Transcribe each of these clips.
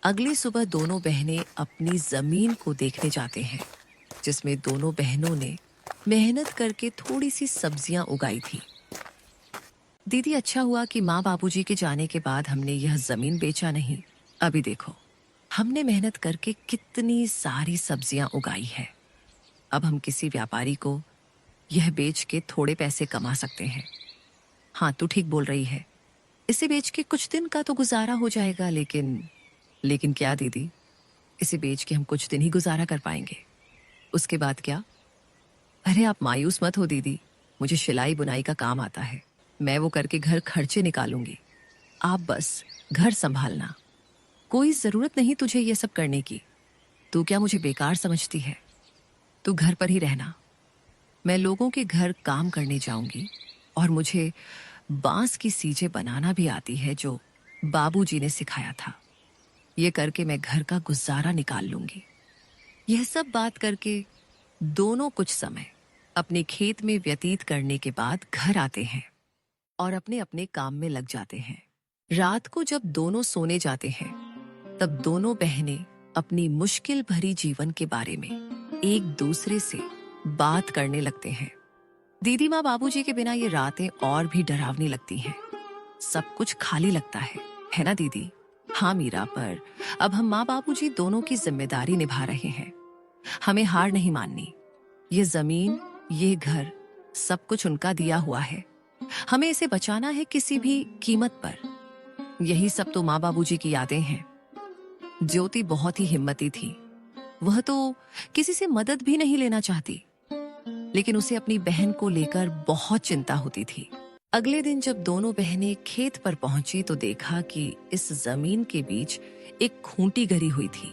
अगली सुबह दोनों बहनें अपनी जमीन को देखने जाते हैं, जिसमें दोनों बहनों ने मेहनत करके थोड़ी सी सब्जियां उगाई थी। दीदी, अच्छा हुआ कि माँ बाबूजी के जाने के बाद हमने यह जमीन बेचा नहीं। अभी देखो, हमने मेहनत करके कितनी सारी सब्जियां उगाई है। अब हम किसी व्यापारी को यह बेच के थोड़े पैसे कमा सकते हैं। हाँ, तू ठीक बोल रही है। इसे बेच के कुछ दिन का तो गुजारा हो जाएगा, लेकिन लेकिन क्या दीदी, इसे बेच के हम कुछ दिन ही गुजारा कर पाएंगे। उसके बाद क्या? अरे आप मायूस मत हो दीदी, मुझे सिलाई बुनाई का काम आता है। मैं वो करके घर खर्चे निकालूंगी। आप बस घर संभालना। कोई जरूरत नहीं तुझे ये सब करने की। तू क्या मुझे बेकार समझती है? तू घर पर ही रहना। मैं लोगों के घर काम करने जाऊंगी, और मुझे बांस की सीजें बनाना भी आती है, जो बाबूजी ने सिखाया था। ये करके मैं घर का गुजारा निकाल लूंगी। यह सब बात करके दोनों कुछ समय अपने खेत में व्यतीत करने के बाद घर आते हैं और अपने अपने काम में लग जाते हैं। रात को जब दोनों सोने जाते हैं, तब दोनों बहनें अपनी मुश्किल भरी जीवन के बारे में एक दूसरे से बात करने लगते हैं। दीदी, माँ बाबूजी के बिना ये रातें और भी डरावनी लगती हैं। सब कुछ खाली लगता है ना दीदी? हाँ मीरा, पर अब हम माँ बाबूजी दोनों की जिम्मेदारी निभा रहे हैं। हमें हार नहीं माननी। ये जमीन, ये घर, सब कुछ उनका दिया हुआ है। हमें इसे बचाना है किसी भी कीमत पर। यही सब तो माँ बाबूजी की यादें हैं। ज्योति बहुत ही हिम्मती थी। वह तो किसी से मदद भी नहीं लेना चाहती, लेकिन उसे अपनी बहन को लेकर बहुत चिंता होती थी। अगले दिन जब दोनों बहनें खेत पर पहुंची, तो देखा कि इस जमीन के बीच एक खूंटी गड़ी हुई थी।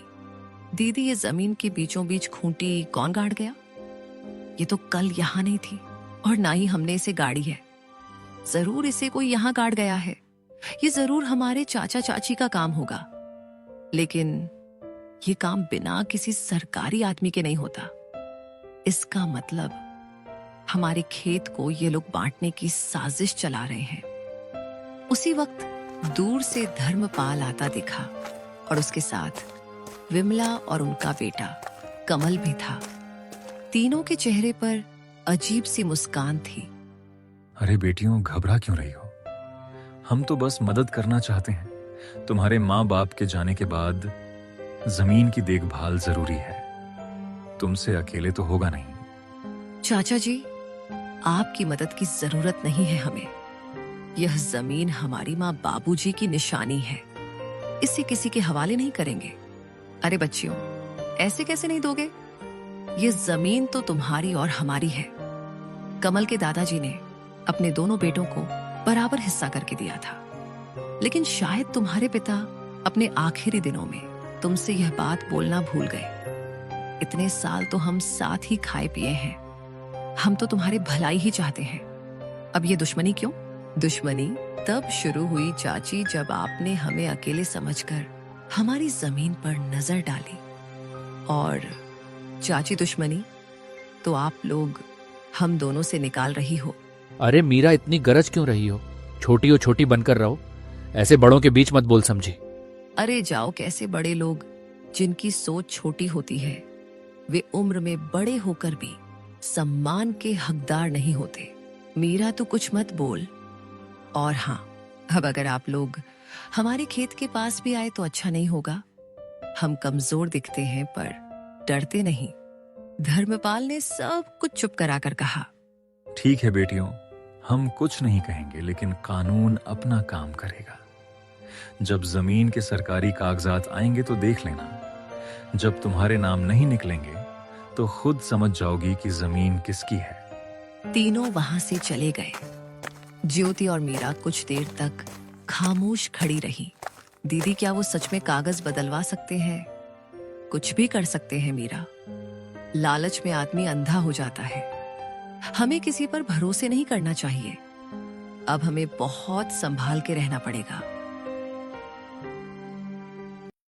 दीदी, ये जमीन के बीचों बीच खूंटी कौन गाड़ गया? ये तो कल यहाँ नहीं थी, और ना ही हमने इसे गाड़ी है। जरूर इसे कोई यहाँ गाड़ गया है। ये जरूर हमारे चाचा चाची का काम होगा। लेकिन ये काम बिना किसी सरकारी आदमी के नहीं होता। इसका मतलब हमारे खेत को ये लोग बांटने की साजिश चला रहे हैं। उसी वक्त दूर से धर्मपाल आता दिखा, और उसके साथ विमला और उनका बेटा कमल भी था। तीनों के चेहरे पर अजीब सी मुस्कान थी। अरे बेटियों, घबरा क्यों रही हो? हम तो बस मदद करना चाहते हैं। तुम्हारे माँ बाप के जाने के बाद जमीन की देखभाल जरूरी है। तुमसे अकेले तो होगा नहीं। चाचा जी, आपकी मदद की जरूरत नहीं है हमें। यह जमीन हमारी माँ बाबूजी की निशानी है। इसे किसी के हवाले नहीं करेंगे। अरे बच्चियों, ऐसे कैसे नहीं दोगे? ये जमीन तो तुम्हारी और हमारी है। कमल के दादाजी ने अपने दोनों बेटों को बराबर हिस्सा करके दिया था, लेकिन शायद तुम्हारे पिता अपने आखिरी दिनों में तुमसे यह बात बोलना भूल गए। इतने साल तो हम साथ ही खाए पिए हैं। हम तो तुम्हारे भलाई ही चाहते हैं। अब ये दुश्मनी क्यों? दुश्मनी तब शुरू हुई चाची, जब आपने हमें अकेले समझकर हमारी जमीन पर नजर डाली। और चाची, दुश्मनी तो आप लोग हम दोनों से निकाल रही हो। अरे मीरा, इतनी गरज क्यों रही हो? छोटी हो छोटी बनकर रहो। ऐसे बड़ों के बीच मत बोल, समझी? अरे जाओ, कैसे बड़े लोग जिनकी सोच छोटी होती है, वे उम्र में बड़े होकर भी सम्मान के हकदार नहीं होते। मीरा, तो कुछ मत बोल। और हाँ, अब अगर आप लोग हमारे खेत के पास भी आए तो अच्छा नहीं होगा। हम कमजोर दिखते हैं, पर डरते नहीं। धर्मपाल ने सब कुछ चुप कराकर कहा। ठीक है बेटियों, हम कुछ नहीं कहेंगे, लेकिन कानून अपना काम करेगा। जब जमीन के सरकारी कागजात आएंगे तो देख लेना। जब तुम्हारे नाम नहीं निकलेंगे तो खुद समझ जाओगी कि जमीन किसकी है। तीनों वहां से चले गए। ज्योति और मीरा कुछ देर तक खामोश खड़ी रही। दीदी, क्या वो सच में कागज बदलवा सकते हैं? कुछ भी कर सकते हैं मीरा। लालच में आदमी अंधा हो जाता है। हमें किसी पर भरोसे नहीं करना चाहिए। अब हमें बहुत संभाल के रहना पड़ेगा।